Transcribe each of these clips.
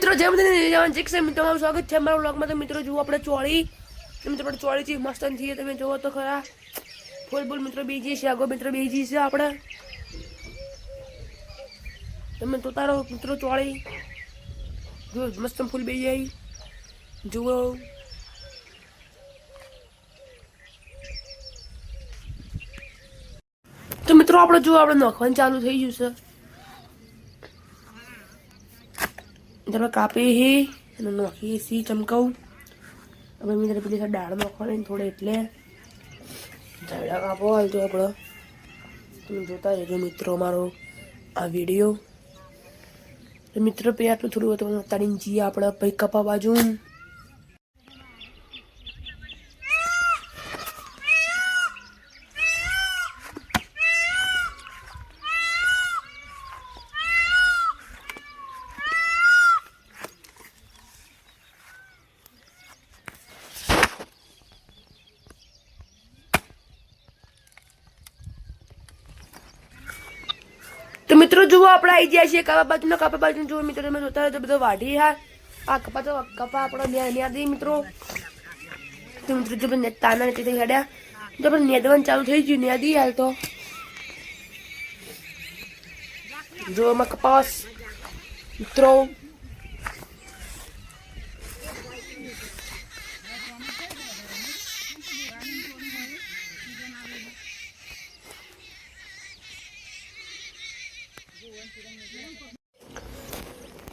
મિત્રો જેમ છે મિત્રો તમારું સ્વાગત છે અમારા વ્લોગમાં। તો મિત્રો જુઓ આપણે ચોળી મિત્રો ચોળીથી મસ્ત છીએ તમે જુઓ તો ખરા ફૂલ ફૂલ મિત્રો બીજી છે આગો મિત્રો બીજી છે આપણે તમે તો તારો મિત્રો ચોળી જો મસ્ત ફૂલ બેસી જાય જુઓ। તો મિત્રો આપણે જુઓ આપણે નોખવાનું ચાલુ થઈ ગયું છે તમે કાપી હે અને નોખી સી ચમકાવું હવે મિત્રો પેલી દાળ નોખવાની થોડે એટલે દાડા કાપો હાલ તો આપણે તમે જોતા રહેજો મિત્રો મારો આ વિડીયો। તો મિત્રો પે આટલું થોડું હતું તારીને જઈએ આપણે પછી કપા બાજુ। तो मित्रों जो अपना आई जाए छे कापा बाजू जो मित्रों में जोता है बधो वाढी है आ कपा तो कपा अपना न्या दी मित्रों। तो मित्रों जो ने ताना ने ते हेड्या जो अपन नेदवन चालू થઈ ગયું न्या दी हाल तो जो में कपास मित्रों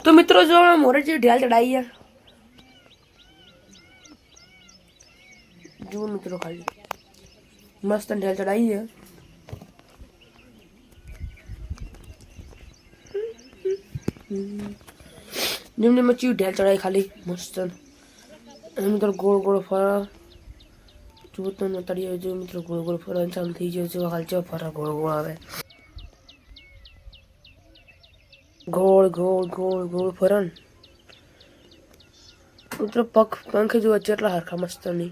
तो मित्रों जो मोरे जी ढाल चढ़ाई है जो मित्रों खाली मस्त ढाल चढ़ाई है निम्न मच्छी ढाल चढ़ाई खाली मस्त मित्रों गोल गोल फरा जो तो नतड़िया जो मित्रों गोल गोल फरा चालू थी जो हाल जो फरा गोल गोल आवे गोल गोल गोल गोल फरन मित्रों पग पंख जो चेटला हरखा मस्त नहीं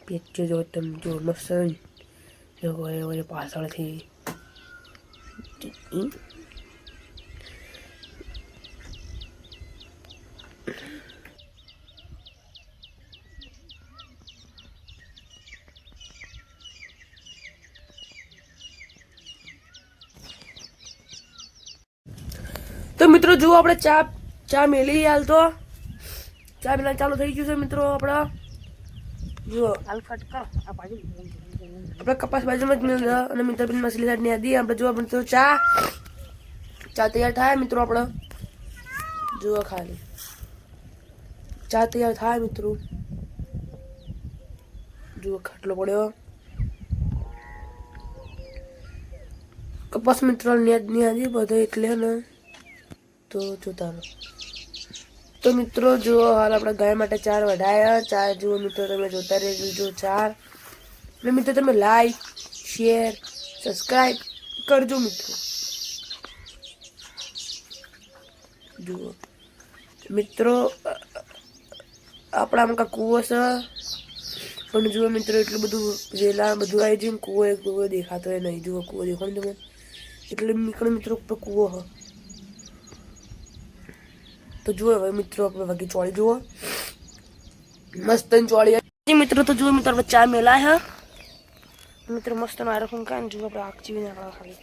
पेट जो तम जो मस्त नहीं जो गोरे पाछळ थी। तो मित्रों जो આપણે ચા મેલી હાલ તો ચા મેલા ચાલુ થઈ ગયું છે મિત્રો આપડા જો હાલ કટ કરો આ બાજુ આપણે કપાસ બાજુમાં જ મેલ અને મિત્રો બિન મસલી સાઈડ ને આદી આપણે જો આપણે તો ચા તૈયાર થાય મિત્રો આપણે જો ખાલી ચા તૈયાર થાય મિત્રો જો ખાટલો પડ્યો કપાસ મિત્રો ને આદી બધો એટલે ને तो जोता तो मित्रों जो हाल अपना गाय माटे चार वढाया चार जो मित्रों तमे जोता रहे जो चार ने मित्रों तमे लाइक शेयर सब्सक्राइब करजो मित्रों। जो मित्रों अपना हमका कुओ से पण जो मित्रों એટલું બધું વેલા બધું આવી ગયું કુવો દેખાતો નહીં જો કુવો દેખો ને તમે એટલે મિત્રો પર કુવો હ तो जो है मित्रों अपने बाकी चौड़ी जो मस्त चौड़ी मित्रों तो जो मित्र बच्चा मेला है मित्र मस्त मारा का जो अपने आग चीज खाली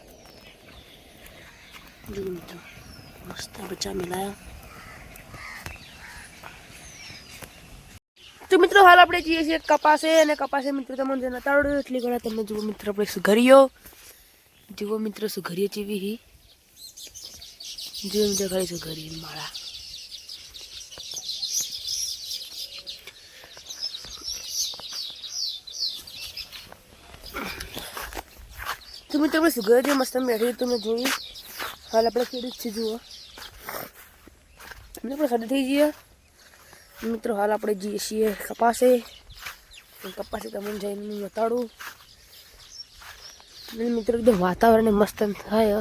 जो मित्र मस्त बच्चा मेला है। तो मित्रों हाल अपने जी कपासे અને કપાસે મિત્રો તમને જે નતાડ્યો એટલી ઘણા તમને જો મિત્ર આપણે સુઘરિયો જો મિત્ર સુઘરિયો જેવી હી જો મિત્ર ખાલી સુઘરી માળા तो मित्रों अपने सुगर जो मस्त बैठी तुमने जोई हाल अपने खेड़ी से जुओ मित्रों साड़ी थी जी मित्रों हाल अपने जी छे कपासे कपासे तमने जईने बताड़ू मित्रों एकदम वातावरण मस्त थाय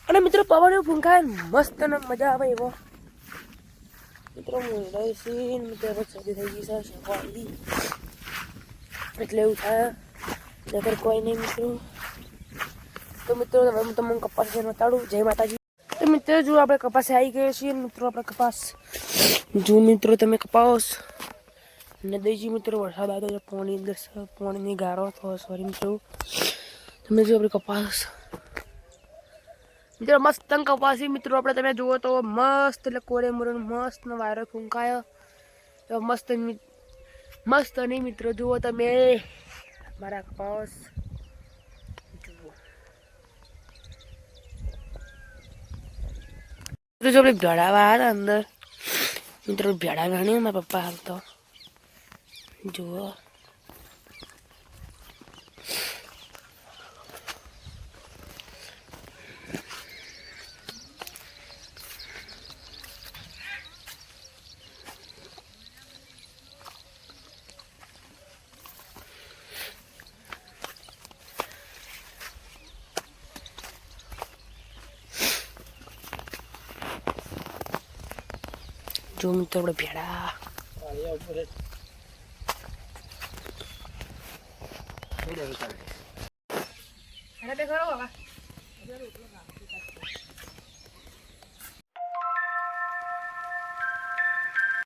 અને મિત્રો પવન ફૂંકાય મસ્ત ને મજા આવે એવો મિત્રો મોઢાઈ સીન મિત્રો શરદી થઈ ગઈ છે શેકવાની એટલે એવું થાય નકર કોઈ નહીં મિત્રો. તો મિત્રો હવે હું તમને કપાસ બતાડું. જય માતાજી. તો મિત્રો જો આપણે કપાસે આવી ગયો છીએ મિત્રો. આપણે કપાસ જો મિત્રો તમે કપાસ નદીજી મિત્રો વરસાદ આવ્યો છે. પાણી અંદર પાણીની ગારો તો સોરી મિત્રો. તમે જો આપણે કપાસ મિત્રો મસ્ત કપાસી મિત્રો. આપણે તમે જુઓ તો મસ્ત એટલે કોરે મોરે મસ્ત વાયરો ફૂંકાયો મસ્ત મસ્ત નહીં મિત્રો. જુઓ તમે મારા કપાસ જુઓ. જો આપણે ભેળાવા હતા અંદર મિત્રો. ભેળા વેણી મારા પપ્પા હાલ તો જુઓ. જો મિત્રો આપણે ભેળા ખરો બાબા.